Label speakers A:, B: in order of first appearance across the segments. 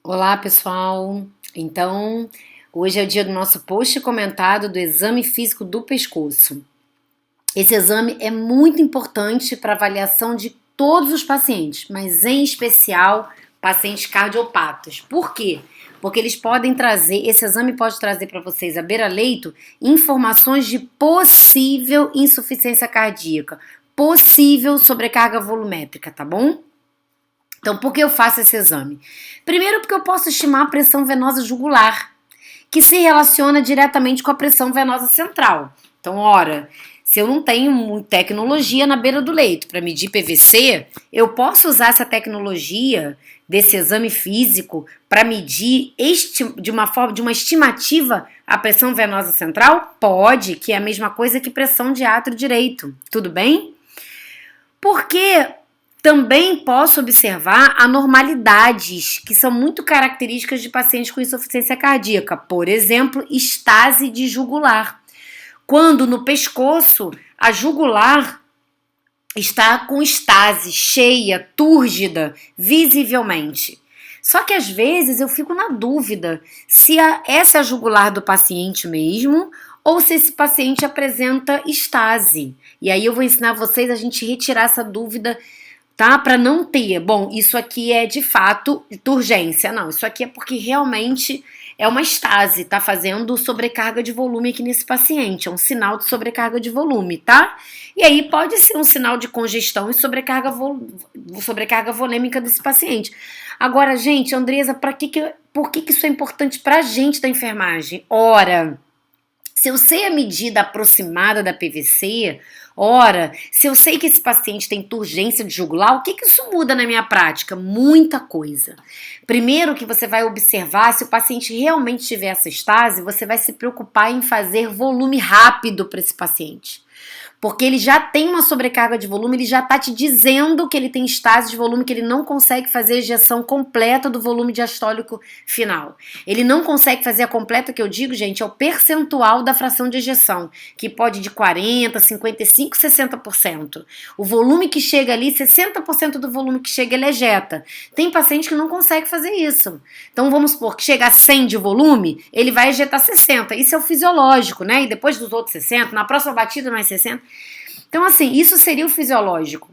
A: Olá, pessoal. Então, hoje é o dia do nosso post comentado do exame físico do pescoço. Esse exame é muito importante para avaliação de todos os pacientes, mas em especial pacientes cardiopatas. Por quê? Porque eles podem trazer, esse exame pode trazer para vocês à beira-leito informações de possível insuficiência cardíaca, possível sobrecarga volumétrica, tá bom? Então, por que eu faço esse exame? Primeiro, porque eu posso estimar a pressão venosa jugular, que se relaciona diretamente com a pressão venosa central. Então, ora, se eu não tenho tecnologia na beira do leito para medir PVC, eu posso usar essa tecnologia desse exame físico para medir de uma estimativa a pressão venosa central? Pode, que é a mesma coisa que pressão de átrio direito. Tudo bem? Porque também posso observar anormalidades que são muito características de pacientes com insuficiência cardíaca. Por exemplo, estase de jugular. Quando no pescoço a jugular está com estase, cheia, túrgida, visivelmente. Só que às vezes eu fico na dúvida se essa é a jugular do paciente mesmo ou se esse paciente apresenta estase. E aí eu vou ensinar vocês a gente retirar essa dúvida, tá? Para não ter, bom, isso aqui é de fato de urgência. Não, isso aqui é porque realmente é uma estase, tá fazendo sobrecarga de volume aqui nesse paciente, é um sinal de sobrecarga de volume, tá? E aí pode ser um sinal de congestão e sobrecarga volêmica desse paciente. Agora, gente, Andresa, por que isso é importante pra gente da enfermagem? Ora, se eu sei a medida aproximada da PVC, ora, se eu sei que esse paciente tem turgência de jugular, o que isso muda na minha prática? Muita coisa. Primeiro que você vai observar se o paciente realmente tiver essa estase, você vai se preocupar em fazer volume rápido para esse paciente. Porque ele já tem uma sobrecarga de volume, ele já está te dizendo que ele tem estase de volume, que ele não consegue fazer a ejeção completa do volume diastólico final. Ele não consegue fazer a completa, que eu digo, gente, é o percentual da fração de ejeção, que pode ir de 40%, 55%, 60%. O volume que chega ali, 60% do volume que chega, ele ejeta. Tem paciente que não consegue fazer isso. Então vamos supor que chega a 100 de volume, ele vai ejetar 60%. Isso é o fisiológico, né? E depois dos outros 60%, na próxima batida mais 60%. Então, assim, isso seria o fisiológico.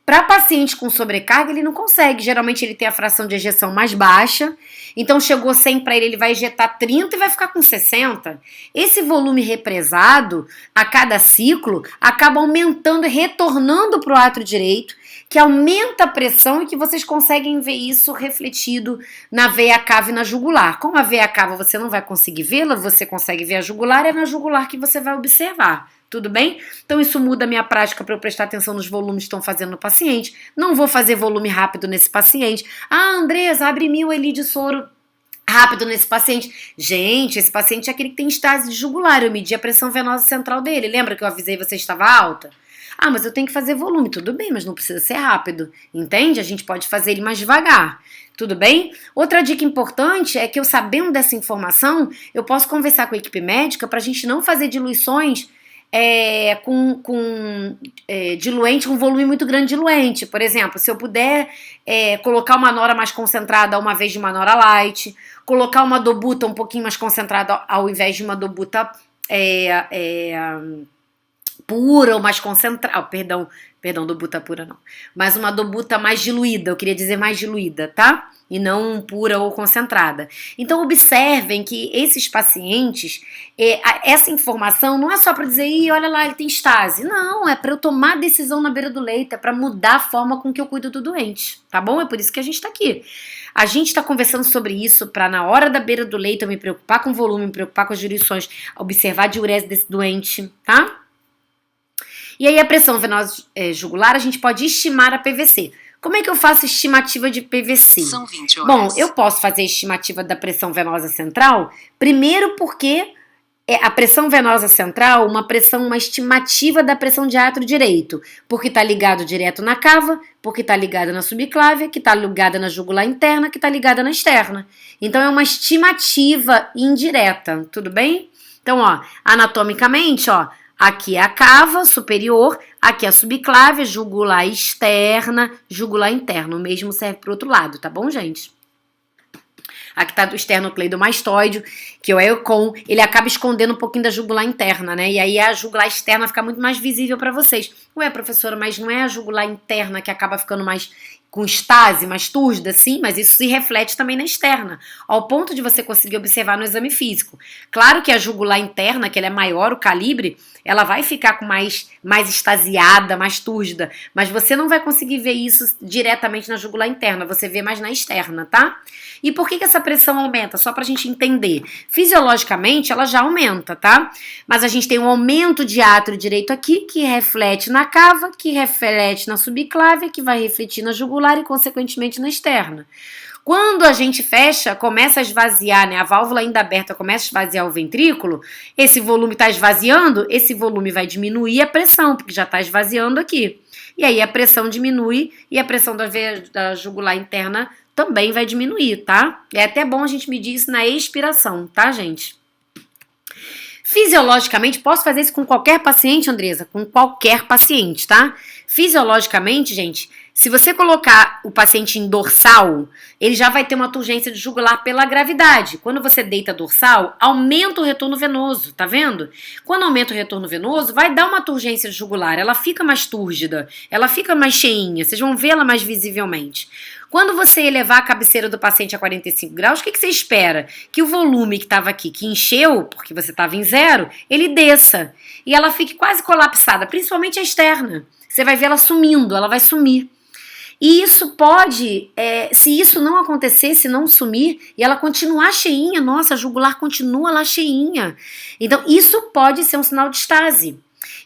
A: Para paciente com sobrecarga, ele não consegue. Geralmente ele tem a fração de ejeção mais baixa. Então, chegou 100 para ele vai ejetar 30 e vai ficar com 60. Esse volume represado, a cada ciclo, acaba aumentando e retornando para o átrio direito, que aumenta a pressão e que vocês conseguem ver isso refletido na veia cava e na jugular. Como a veia cava você não vai conseguir vê-la, você consegue ver a jugular, é na jugular que você vai observar. Tudo bem? Então isso muda a minha prática para eu prestar atenção nos volumes que estão fazendo no paciente. Não vou fazer volume rápido nesse paciente. Ah, Andresa, abre 1000 ali de soro rápido nesse paciente. Gente, esse paciente é aquele que tem estase de jugular. Eu medi a pressão venosa central dele. Lembra que eu avisei você estava alta? Ah, mas eu tenho que fazer volume. Tudo bem, mas não precisa ser rápido. Entende? A gente pode fazer ele mais devagar. Tudo bem? Outra dica importante é que eu, sabendo dessa informação, eu posso conversar com a equipe médica para a gente não fazer diluições com diluente, com volume muito grande de diluente. Por exemplo, se eu puder colocar uma nora mais concentrada uma vez de uma nora light, colocar uma dobuta um pouquinho mais concentrada ao invés de uma dobuta pura ou mais concentrada, perdão, dobuta pura não, mas uma dobuta mais diluída, eu queria dizer mais diluída, tá? E não pura ou concentrada. Então observem que esses pacientes, essa informação não é só para dizer, ih, olha lá, ele tem estase. Não, é para eu tomar decisão na beira do leito, é para mudar a forma com que eu cuido do doente, tá bom? É por isso que a gente tá aqui. A gente tá conversando sobre isso para na hora da beira do leito eu me preocupar com o volume, me preocupar com as diluições, observar a diurese desse doente, tá? E aí a pressão venosa jugular, a gente pode estimar a PVC. Como é que eu faço estimativa de PVC?
B: São 20 horas.
A: Bom, eu posso fazer estimativa da pressão venosa central, primeiro porque a pressão venosa central, uma estimativa da pressão de átrio direito, porque está ligado direto na cava, porque está ligada na subclávia, que está ligada na jugular interna, que está ligada na externa. Então é uma estimativa indireta, tudo bem? Então, ó, anatomicamente, ó, aqui é a cava superior, aqui é a subclávia, jugular externa, jugular interna. O mesmo serve para o outro lado, tá bom, gente? Aqui tá do esternocleidomastoide, que é o EUCOM, ele acaba escondendo um pouquinho da jugular interna, né? E aí a jugular externa fica muito mais visível para vocês. Ué, professora, mas não é a jugular interna que acaba ficando mais com estase, mais túrgida? Sim, mas isso se reflete também na externa, ao ponto de você conseguir observar no exame físico. Claro que a jugular interna, que ela é maior, o calibre, ela vai ficar com mais extasiada, mais túrgida, mas você não vai conseguir ver isso diretamente na jugular interna, você vê mais na externa, tá? E por que essa pressão aumenta? Só pra gente entender. Fisiologicamente, ela já aumenta, tá? Mas a gente tem um aumento de átrio direito aqui, que reflete na cava, que reflete na subclávia, que vai refletir na jugular e, consequentemente, na externa. Quando a gente fecha, começa a esvaziar, né? A válvula ainda aberta começa a esvaziar o ventrículo, esse volume está esvaziando, esse volume vai diminuir a pressão, porque já está esvaziando aqui. E aí a pressão diminui e a pressão da jugular interna também vai diminuir, tá? É até bom a gente medir isso na expiração, tá, gente? Fisiologicamente, posso fazer isso com qualquer paciente, Andresa? Com qualquer paciente, tá? Fisiologicamente, gente, se você colocar o paciente em dorsal, ele já vai ter uma turgência de jugular pela gravidade. Quando você deita dorsal, aumenta o retorno venoso, tá vendo? Quando aumenta o retorno venoso, vai dar uma turgência de jugular, ela fica mais túrgida, ela fica mais cheinha, vocês vão vê-la mais visivelmente. Quando você elevar a cabeceira do paciente a 45 graus, o que você espera? Que o volume que estava aqui, que encheu, porque você estava em zero, ele desça. E ela fique quase colapsada, principalmente a externa. Você vai ver ela sumindo, ela vai sumir. E isso pode, se isso não acontecer, se não sumir, e ela continuar cheinha, nossa, a jugular continua lá cheinha. Então, isso pode ser um sinal de estase.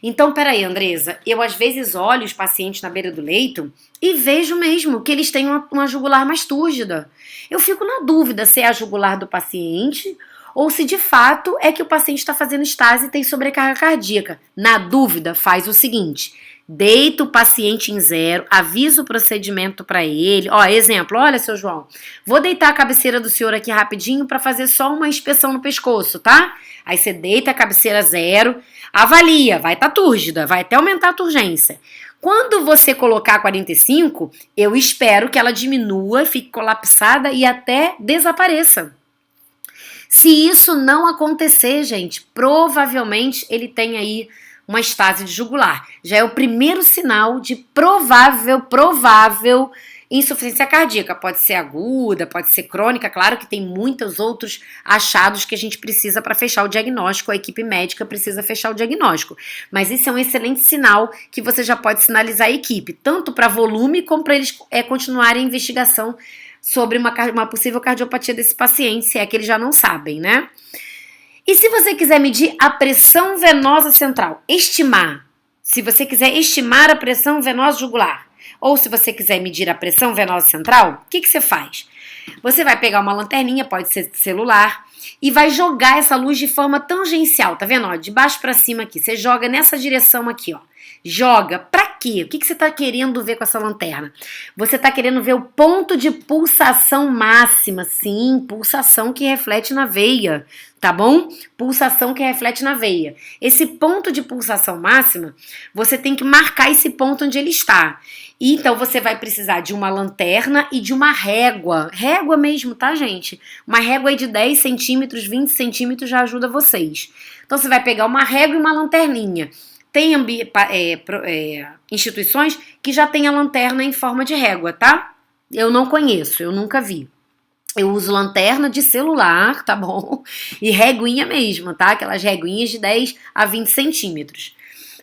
A: Então, peraí, Andresa, eu às vezes olho os pacientes na beira do leito e vejo mesmo que eles têm uma jugular mais túrgida. Eu fico na dúvida se é a jugular do paciente ou se de fato é que o paciente está fazendo estase e tem sobrecarga cardíaca. Na dúvida, faz o seguinte: deita o paciente em zero, avisa o procedimento para ele. Ó, exemplo, olha, seu João, vou deitar a cabeceira do senhor aqui rapidinho para fazer só uma inspeção no pescoço, tá? Aí você deita a cabeceira zero, avalia, vai estar túrgida, vai até aumentar a turgência. Quando você colocar 45, eu espero que ela diminua, fique colapsada e até desapareça. Se isso não acontecer, gente, provavelmente ele tem aí uma estase de jugular. Já é o primeiro sinal de provável insuficiência cardíaca. Pode ser aguda, pode ser crônica, claro que tem muitos outros achados que a gente precisa para fechar o diagnóstico, a equipe médica precisa fechar o diagnóstico. Mas isso é um excelente sinal que você já pode sinalizar a equipe, tanto para volume como para eles continuarem a investigação sobre uma possível cardiopatia desse paciente, se é que eles já não sabem, né? E se você quiser medir a pressão venosa central, estimar, se você quiser estimar a pressão venosa jugular, ou se você quiser medir a pressão venosa central, o que você faz? Você vai pegar uma lanterninha, pode ser celular, e vai jogar essa luz de forma tangencial, tá vendo? Ó, de baixo para cima aqui, você joga nessa direção aqui, ó. Joga, pra quê? O que você tá querendo ver com essa lanterna? Você tá querendo ver o ponto de pulsação máxima, sim, pulsação que reflete na veia, tá bom? Pulsação que reflete na veia. Esse ponto de pulsação máxima, você tem que marcar esse ponto onde ele está. E então você vai precisar de uma lanterna e de uma régua mesmo, tá, gente? Uma régua aí de 10 centímetros, 20 centímetros já ajuda vocês. Então você vai pegar uma régua e uma lanterninha. Tem instituições que já tem a lanterna em forma de régua, tá? Eu não conheço, eu nunca vi. Eu uso lanterna de celular, tá bom? E reguinha mesmo, tá? Aquelas reguinhas de 10 a 20 centímetros.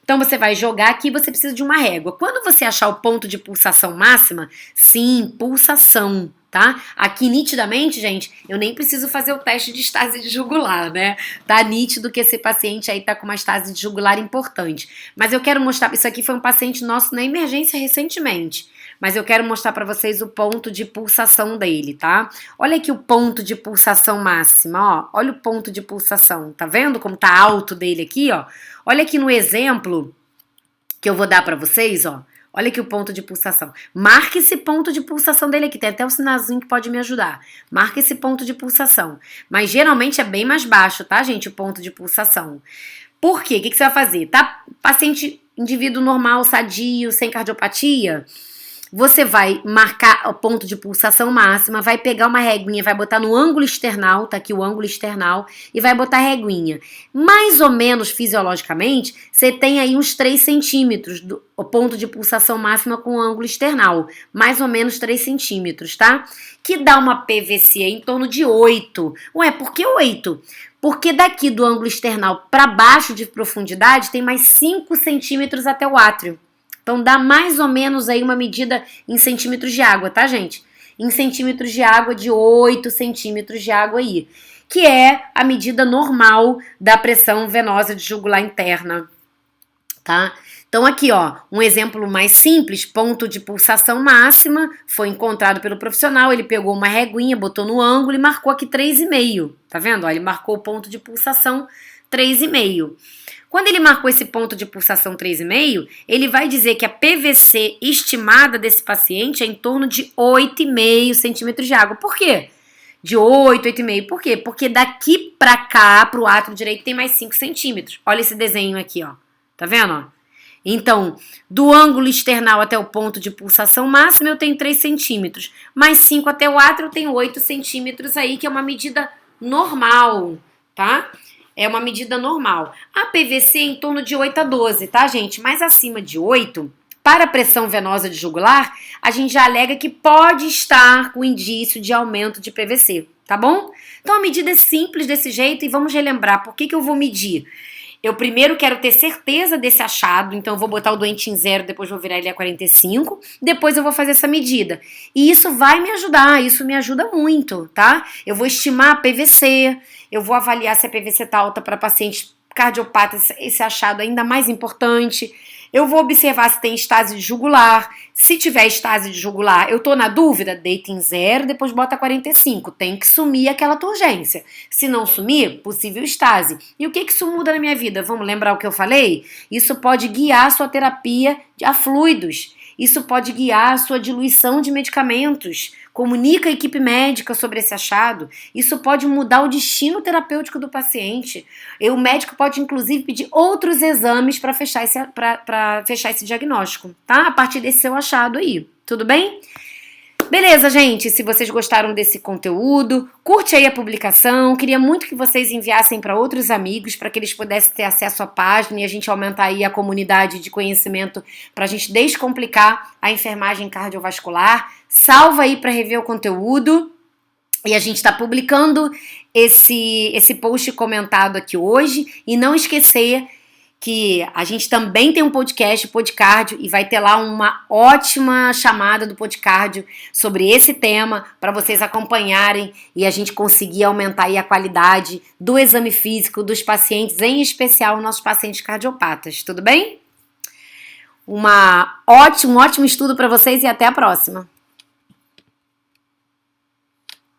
A: Então você vai jogar aqui, você precisa de uma régua. Quando você achar o ponto de pulsação máxima, sim, pulsação, tá? Aqui nitidamente, gente, eu nem preciso fazer o teste de estase de jugular, né? Tá nítido que esse paciente aí tá com uma estase de jugular importante. Mas eu quero mostrar, isso aqui foi um paciente nosso na emergência recentemente. Mas eu quero mostrar pra vocês o ponto de pulsação dele, tá? Olha aqui o ponto de pulsação máxima, ó. Olha o ponto de pulsação, tá vendo como tá alto dele aqui, ó? Olha aqui no exemplo que eu vou dar pra vocês, ó. Olha aqui o ponto de pulsação. Marque esse ponto de pulsação dele aqui. Tem até um sinalzinho que pode me ajudar. Marque esse ponto de pulsação. Mas geralmente é bem mais baixo, tá, gente? O ponto de pulsação. Por quê? O que você vai fazer? Tá? Paciente, indivíduo normal, sadio, sem cardiopatia. você vai marcar o ponto de pulsação máxima, vai pegar uma reguinha, vai botar no ângulo external, tá aqui o ângulo external, e vai botar a reguinha. Mais ou menos, fisiologicamente, você tem aí uns 3 centímetros, o ponto de pulsação máxima com o ângulo external. Mais ou menos 3 centímetros, tá? Que dá uma PVC em torno de 8. Ué, por que 8? Porque daqui do ângulo external para baixo de profundidade tem mais 5 centímetros até o átrio. Então dá mais ou menos aí uma medida em centímetros de água, tá, gente? Em centímetros de água, de 8 centímetros de água aí, que é a medida normal da pressão venosa de jugular interna, tá? Então aqui, ó, um exemplo mais simples, ponto de pulsação máxima, foi encontrado pelo profissional, ele pegou uma reguinha, botou no ângulo e marcou aqui 3,5, tá vendo? Ó, ele marcou o ponto de pulsação 3,5. Quando ele marcou esse ponto de pulsação 3,5, ele vai dizer que a PVC estimada desse paciente é em torno de 8,5 centímetros de água. Por quê? De 8, 8,5. Por quê? Porque daqui pra cá, pro átrio direito, tem mais 5 centímetros. Olha esse desenho aqui, ó. Tá vendo, ó? Então, do ângulo external até o ponto de pulsação máxima, eu tenho 3 centímetros. Mais 5 até o átrio, eu tenho 8 centímetros aí, que é uma medida normal, tá? É uma medida normal. A PVC é em torno de 8 a 12, tá, gente? Mas acima de 8, para a pressão venosa de jugular, a gente já alega que pode estar com indício de aumento de PVC, tá bom? Então a medida é simples desse jeito e vamos relembrar por que eu vou medir. Eu primeiro quero ter certeza desse achado, então eu vou botar o doente em 0, depois vou virar ele a 45, depois eu vou fazer essa medida. E isso vai me ajudar, isso me ajuda muito, tá? Eu vou estimar a PVC, eu vou avaliar se a PVC tá alta para pacientes cardiopatas, esse achado é ainda mais importante. Eu vou observar se tem estase jugular. Se tiver estase jugular, eu tô na dúvida, deita em 0, depois bota 45. Tem que sumir aquela turgência. Se não sumir, possível estase. E o que isso muda na minha vida? Vamos lembrar o que eu falei? Isso pode guiar a sua terapia a fluidos. Isso pode guiar a sua diluição de medicamentos. Comunica a equipe médica sobre esse achado. Isso pode mudar o destino terapêutico do paciente. E o médico pode, inclusive, pedir outros exames para fechar esse diagnóstico, tá? A partir desse seu achado aí. Tudo bem? Beleza, gente? Se vocês gostaram desse conteúdo, curte aí a publicação. Queria muito que vocês enviassem para outros amigos, para que eles pudessem ter acesso à página e a gente aumentar aí a comunidade de conhecimento para a gente descomplicar a enfermagem cardiovascular. Salva aí para rever o conteúdo. E a gente está publicando esse post comentado aqui hoje. E não esquecer que a gente também tem um podcast, o Podcardio, e vai ter lá uma ótima chamada do Podcardio sobre esse tema para vocês acompanharem e a gente conseguir aumentar aí a qualidade do exame físico dos pacientes, em especial nossos pacientes cardiopatas, tudo bem? Um ótimo estudo para vocês e até a próxima!